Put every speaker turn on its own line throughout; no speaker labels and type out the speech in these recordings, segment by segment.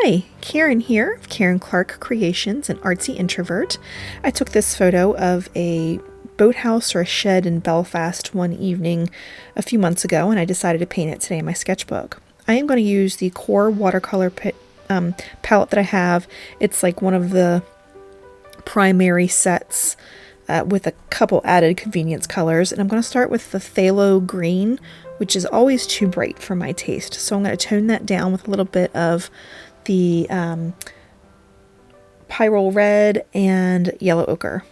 Hi, Karen here, Karen Clark Creations, an artsy introvert. I took this photo of a boathouse or a shed in Belfast one evening a few months ago, and I decided to paint it today in my sketchbook. I am going to use the core watercolor palette that I have. It's like one of the primary sets with a couple added convenience colors, and I'm going to start with the Phthalo green, which is always too bright for my taste. So I'm going to tone that down with a little bit of the Pyrrole red and yellow ochre.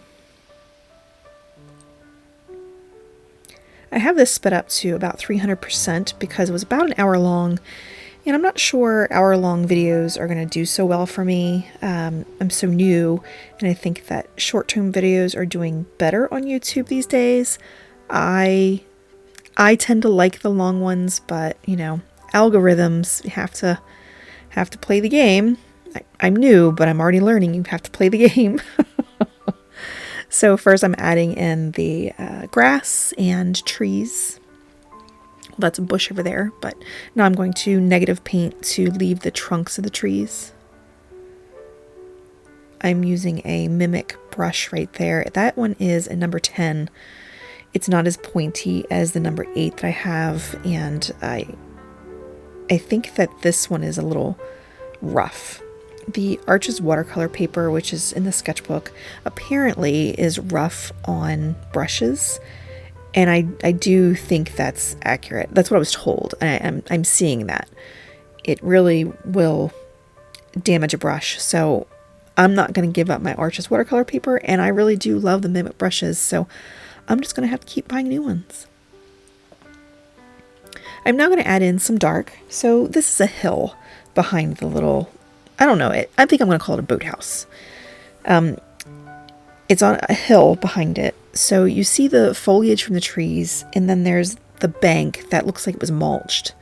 I have this sped up to about 300% because it was about an hour long, and I'm not sure hour-long videos are going to do so well for me. I'm so new, and I think that short-term videos are doing better on YouTube these days. I tend to like the long ones, but you know, algorithms, you have to play the game. I'm new, but I'm already learning. You have to play the game. So first I'm adding in the grass and trees. Well, that's a bush over there, but now I'm going to negative paint to leave the trunks of the trees. I'm using a Mimik brush right there. That one is a number 10. It's not as pointy as the number 8 that I have, and I think that this one is a little rough. The Arches watercolor paper, which is in the sketchbook, apparently is rough on brushes, and I do think that's accurate. That's what I was told. I'm seeing that. It really will damage a brush, so I'm not going to give up my Arches watercolor paper, and I really do love the Mimik brushes, so I'm just going to have to keep buying new ones. I'm now going to add in some dark. So this is a hill behind the little, I don't know, I think I'm going to call it a boathouse. It's on a hill behind it. So you see the foliage from the trees, and then there's the bank that looks like it was mulched.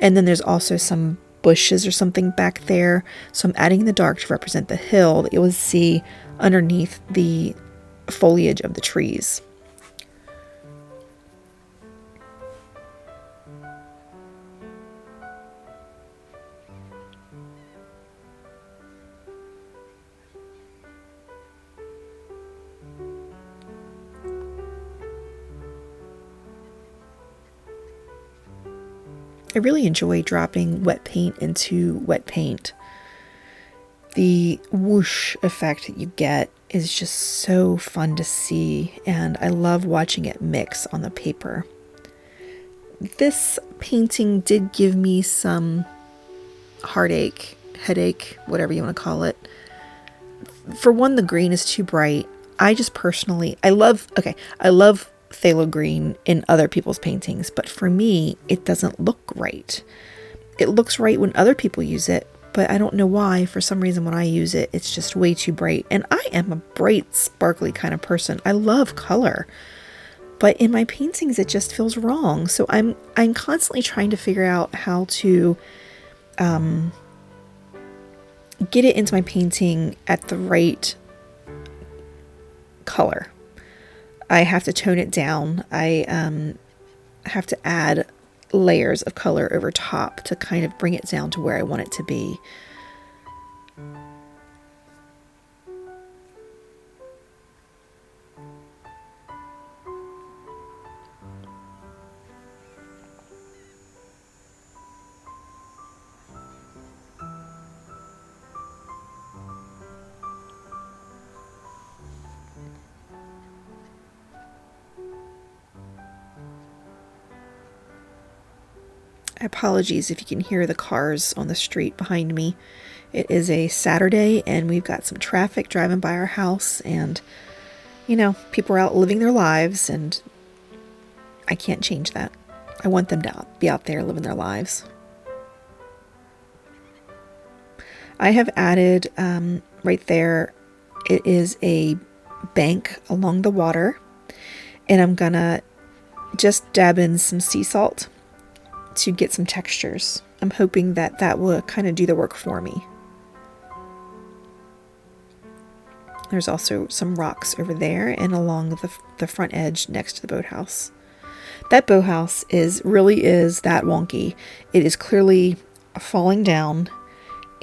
And then there's also some bushes or something back there. So I'm adding the dark to represent the hill that you'll see underneath the foliage of the trees. I really enjoy dropping wet paint into wet paint. The whoosh effect that you get is just so fun to see, and I love watching it mix on the paper. This painting did give me some heartache, headache, whatever you want to call it. For one, the green is too bright. I just personally, I love phthalo green in other people's paintings, but for me, it doesn't look right. It looks right when other people use it, but I don't know why. For some reason, when I use it, it's just way too bright. And I am a bright, sparkly kind of person. I love color, but in my paintings, it just feels wrong. So I'm constantly trying to figure out how to get it into my painting at the right color. I have to tone it down. I have to add layers of color over top to kind of bring it down to where I want it to be. Apologies if you can hear the cars on the street behind me. It is a Saturday and we've got some traffic driving by our house, and you know, people are out living their lives, and I can't change that. I want them to be out there living their lives. I have added right there, it is a bank along the water, and I'm gonna just dab in some sea salt to get some textures. I'm hoping that that will kind of do the work for me. There's also some rocks over there and along the front edge next to the boathouse. That boathouse really is that wonky. It is clearly falling down,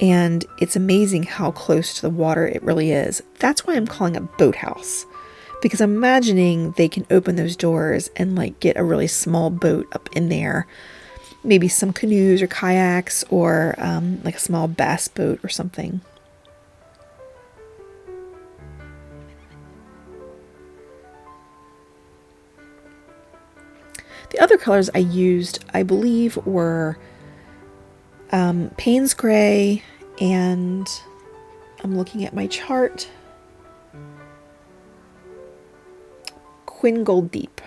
And it's amazing how close to the water it really is. That's why I'm calling it Boathouse, because I'm imagining they can open those doors and like get a really small boat up in there. Maybe some canoes or kayaks, or like a small bass boat or something. The other colors I used, I believe, were Payne's Gray, and I'm looking at my chart, Quin Gold Deep.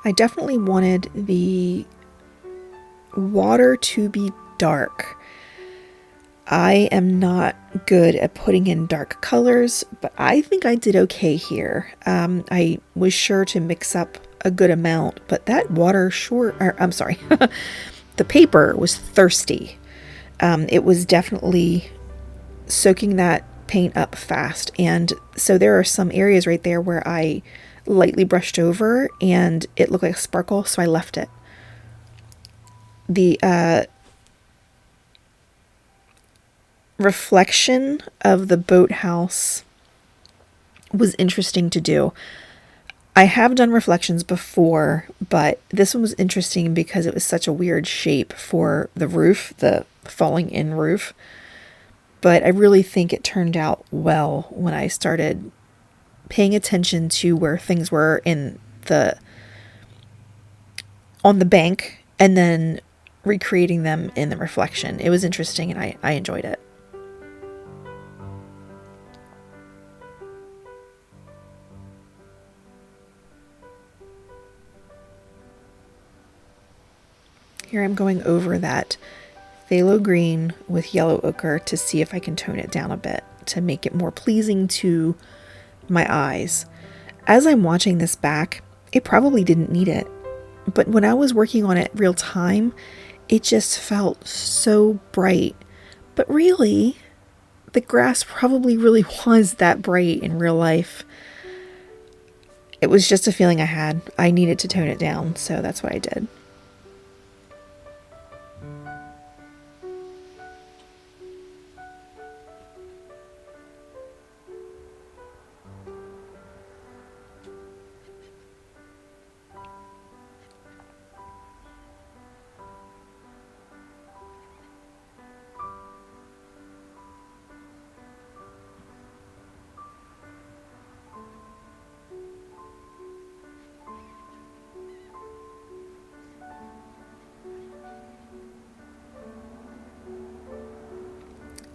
I definitely wanted the water to be dark. I am not good at putting in dark colors, but I think I did okay here. I was sure to mix up a good amount, but that water the paper was thirsty. It was definitely soaking that paint up fast. And so there are some areas right there where I lightly brushed over and it looked like a sparkle, so I left it. The reflection of the boathouse was interesting to do. I have done reflections before, but this one was interesting because it was such a weird shape for the roof, the falling in roof. But I really think it turned out well when I started paying attention to where things were on the bank and then recreating them in the reflection. It was interesting and I enjoyed it. Here I'm going over that phthalo green with yellow ochre to see if I can tone it down a bit to make it more pleasing to my eyes. As I'm watching this back, it probably didn't need it, but when I was working on it real time, it just felt so bright. But really, the grass probably really was that bright in real life. It was just a feeling I had. I needed to tone it down, so that's what I did.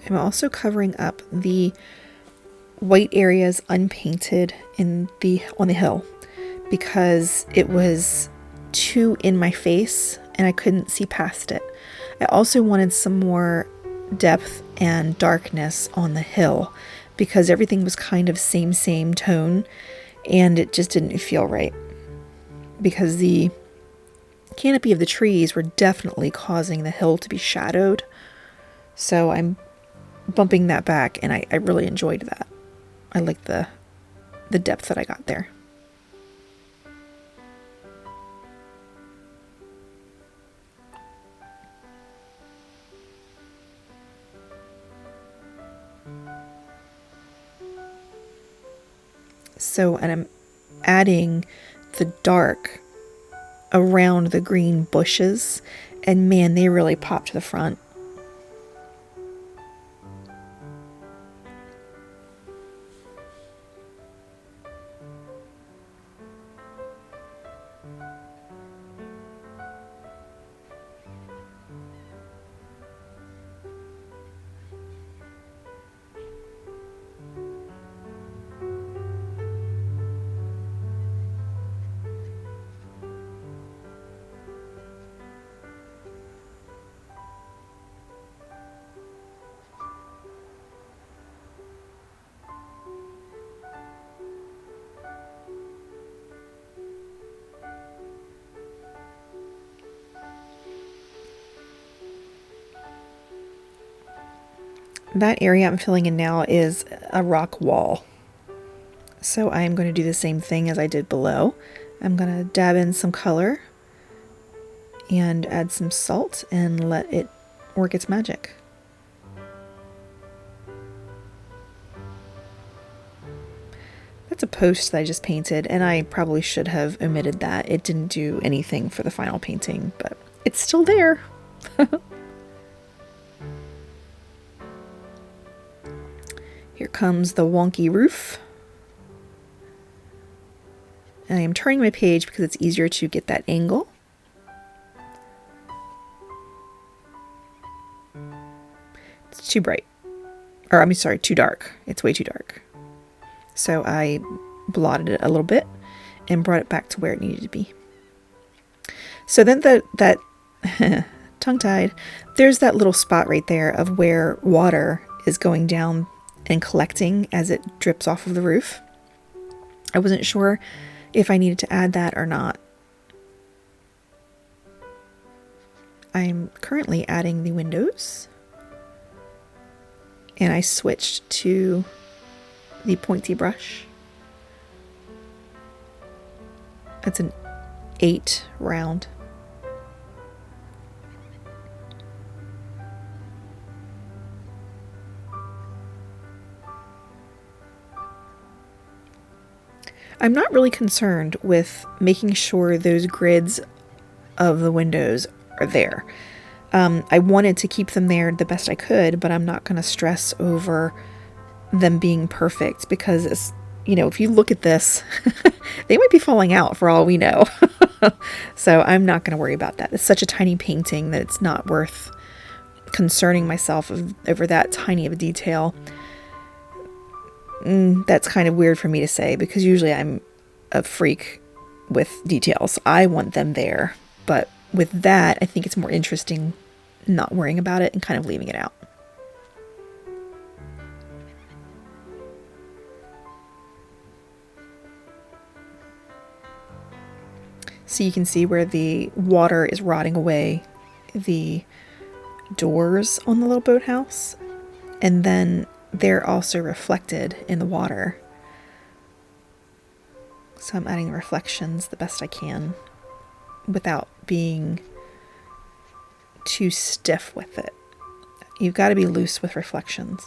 I'm also covering up the white areas unpainted on the hill because it was too in my face and I couldn't see past it. I also wanted some more depth and darkness on the hill because everything was kind of same tone and it just didn't feel right because the canopy of the trees were definitely causing the hill to be shadowed. So I'm bumping that back and I really enjoyed that. I like the depth that I got there. So, and I'm adding the dark around the green bushes, and man, they really pop to the front. That area I'm filling in now is a rock wall. So I'm going to do the same thing as I did below. I'm going to dab in some color and add some salt and let it work its magic. That's a post that I just painted, and I probably should have omitted that. It didn't do anything for the final painting, but it's still there. Here comes the wonky roof. And I am turning my page because it's easier to get that angle. It's too bright. Or I'm sorry, too dark. It's way too dark. So I blotted it a little bit and brought it back to where it needed to be. So then that tongue-tied, there's that little spot right there of where water is going down and collecting as it drips off of the roof. I wasn't sure if I needed to add that or not. I'm currently adding the windows, and I switched to the pointy brush. It's an 8 round. I'm not really concerned with making sure those grids of the windows are there. I wanted to keep them there the best I could, but I'm not going to stress over them being perfect because, it's, you know, if you look at this, they might be falling out for all we know. So I'm not going to worry about that. It's such a tiny painting that it's not worth concerning myself over that tiny of a detail. That's kind of weird for me to say because usually I'm a freak with details. I want them there. But with that, I think it's more interesting not worrying about it and kind of leaving it out. So you can see where the water is rotting away the doors on the little boathouse. And then they're also reflected in the water. So I'm adding the reflections the best I can without being too stiff with it. You've got to be loose with reflections.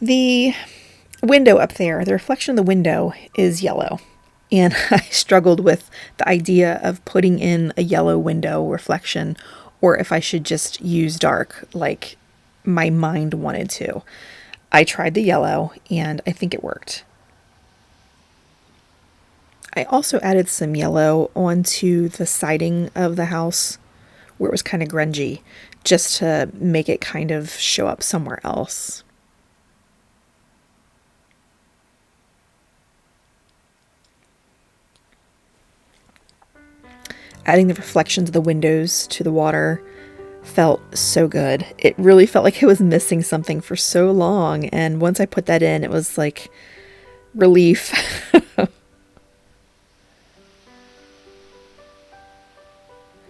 The window up there, the reflection of the window is yellow. And I struggled with the idea of putting in a yellow window reflection or if I should just use dark like my mind wanted to. I tried the yellow and I think it worked. I also added some yellow onto the siding of the house where it was kind of grungy just to make it kind of show up somewhere else. Adding the reflections of the windows to the water felt so good. It really felt like it was missing something for so long. And once I put that in, it was like relief.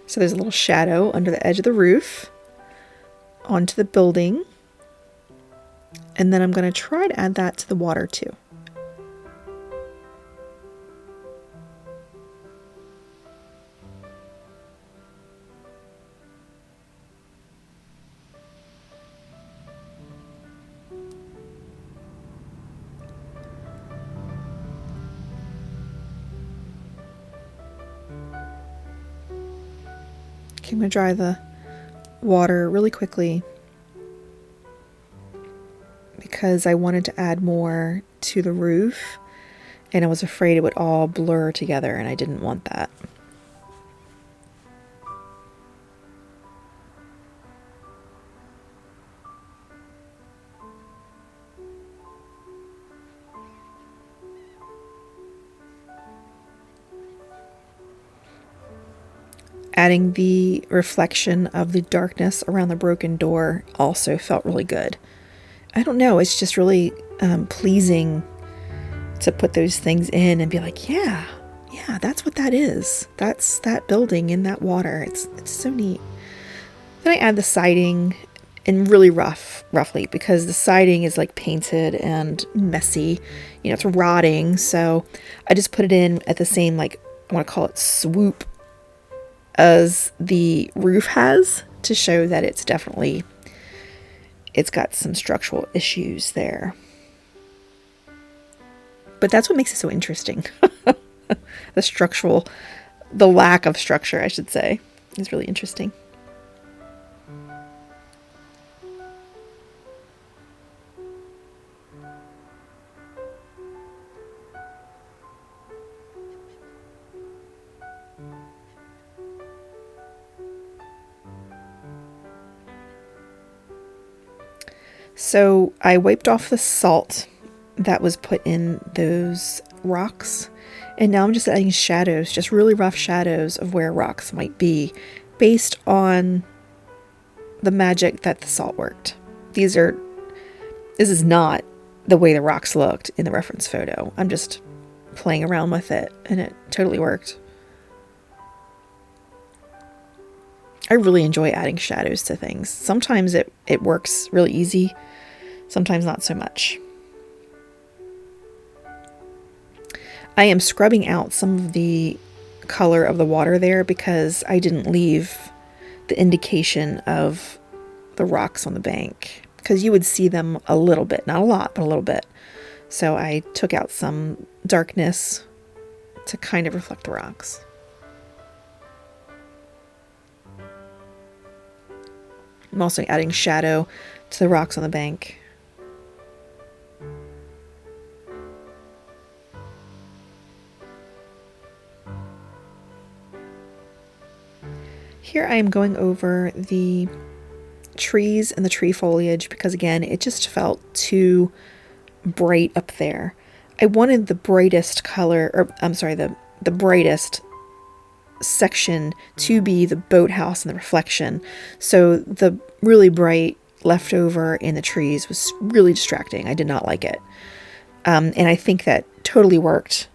So there's a little shadow under the edge of the roof onto the building. And then I'm going to try to add that to the water too. Okay, I'm going to dry the water really quickly because I wanted to add more to the roof and I was afraid it would all blur together and I didn't want that. Adding the reflection of the darkness around the broken door also felt really good. I don't know, it's just really pleasing to put those things in and be like, yeah, that's what that is. That's that building in that water. It's so neat. Then I add the siding in really roughly, because the siding is like painted and messy. You know, it's rotting. So I just put it in at the same, like, I want to call it swoop as the roof has, to show that it's got some structural issues there. But that's what makes it so interesting. The lack of structure, I should say, is really interesting. So I wiped off the salt that was put in those rocks, and now I'm just adding shadows, just really rough shadows of where rocks might be, based on the magic that the salt worked. This is not the way the rocks looked in the reference photo. I'm just playing around with it, and it totally worked. I really enjoy adding shadows to things. Sometimes it works really easy, sometimes not so much. I am scrubbing out some of the color of the water there because I didn't leave the indication of the rocks on the bank, because you would see them a little bit, not a lot, but a little bit. So I took out some darkness to kind of reflect the rocks. I'm also adding shadow to the rocks on the bank. Here I am going over the trees and the tree foliage because, again, it just felt too bright up there. I wanted the brightest color, or I'm sorry, the brightest section to be the boathouse and the reflection. So the really bright leftover in the trees was really distracting. I did not like it. And I think that totally worked.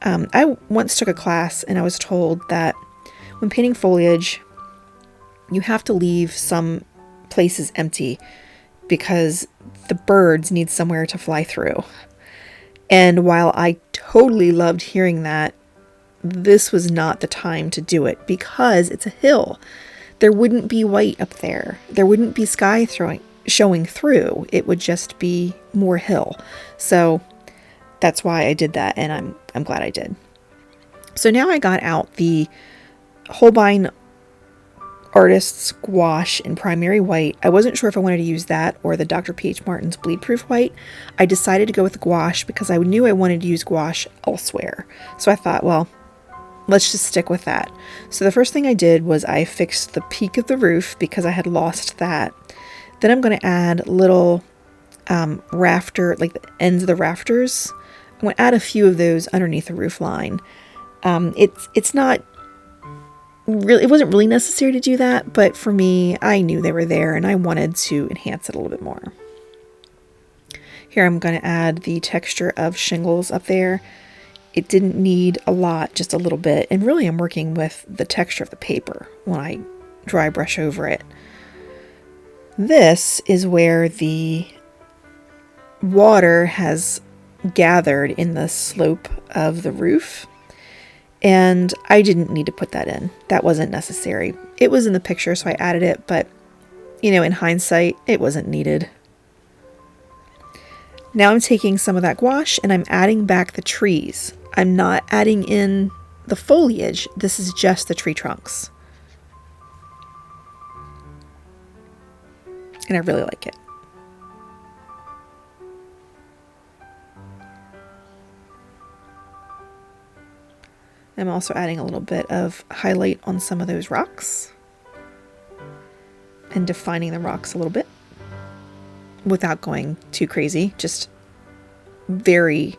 I once took a class and I was told that when painting foliage, you have to leave some places empty because the birds need somewhere to fly through. And while I totally loved hearing that, this was not the time to do it because it's a hill. There wouldn't be white up there. There wouldn't be sky showing through. It would just be more hill. So that's why I did that, and I'm glad I did. So now I got out the Holbein Artist's Guoache in primary white. I wasn't sure if I wanted to use that or the Dr. P.H. Martin's bleed proof white. I decided to go with the gouache because I knew I wanted to use gouache elsewhere. So I thought, well, let's just stick with that. So the first thing I did was I fixed the peak of the roof because I had lost that. Then I'm going to add little rafter, like the ends of the rafters. I'm going to add a few of those underneath the roof line. It's not really, it wasn't really necessary to do that, but for me, I knew they were there and I wanted to enhance it a little bit more. Here I'm going to add the texture of shingles up there. It didn't need a lot, just a little bit. And really I'm working with the texture of the paper when I dry brush over it. This is where the water has gathered in the slope of the roof. And I didn't need to put that in. That wasn't necessary. It was in the picture, so I added it, but, you know, in hindsight, it wasn't needed. Now I'm taking some of that gouache and I'm adding back the trees. I'm not adding in the foliage. This is just the tree trunks. And I really like it. I'm also adding a little bit of highlight on some of those rocks and defining the rocks a little bit without going too crazy, just very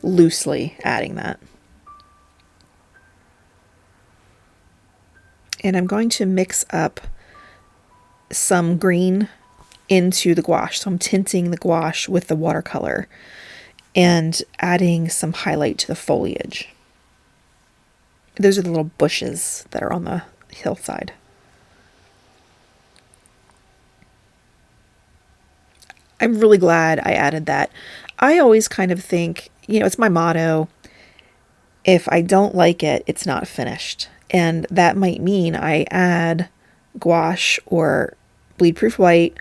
loosely adding that. And I'm going to mix up some green into the gouache. So I'm tinting the gouache with the watercolor and adding some highlight to the foliage. Those are the little bushes that are on the hillside. I'm really glad I added that. I always kind of think, you know, it's my motto, if I don't like it, it's not finished. And that might mean I add gouache or bleed-proof white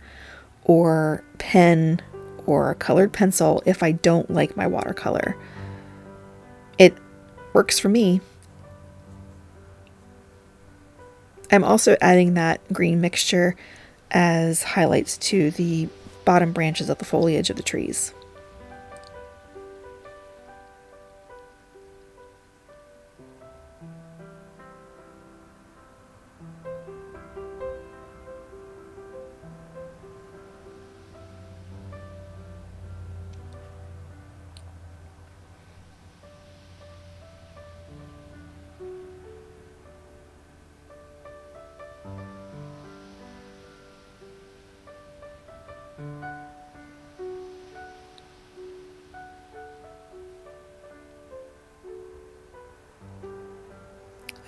or pen or colored pencil if I don't like my watercolor. It works for me. I'm also adding that green mixture as highlights to the bottom branches of the foliage of the trees.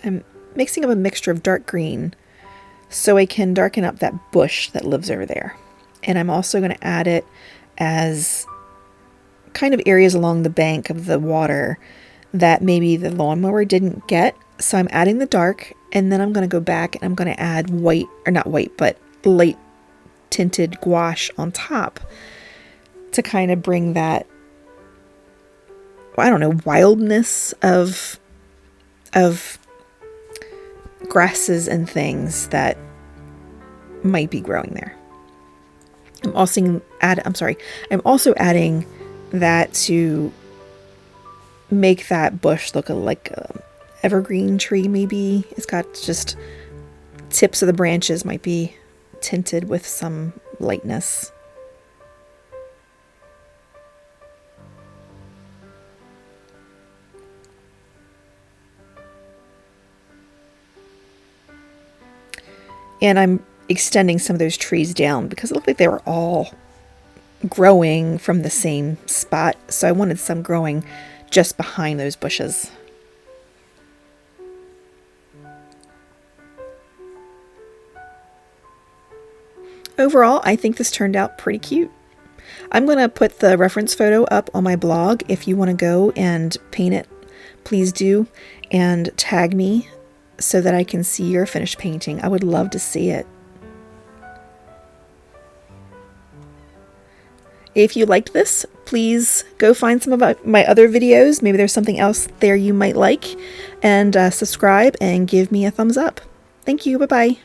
I'm mixing up a mixture of dark green so I can darken up that bush that lives over there. And I'm also going to add it as kind of areas along the bank of the water that maybe the lawnmower didn't get. So I'm adding the dark, and then I'm going to go back and I'm going to add white, or not white, but light tinted gouache on top to kind of bring that, I don't know, wildness of grasses and things that might be growing there. I'm also adding that to make that bush look like a evergreen tree maybe. It's got just tips of the branches might be tinted with some lightness. And I'm extending some of those trees down because it looked like they were all growing from the same spot. So I wanted some growing just behind those bushes. Overall, I think this turned out pretty cute. I'm going to put the reference photo up on my blog. If you want to go and paint it, please do, and tag me so that I can see your finished painting. I would love to see it. If you liked this, please go find some of my other videos. Maybe there's something else there you might like, and subscribe and give me a thumbs up. Thank you. Bye-bye.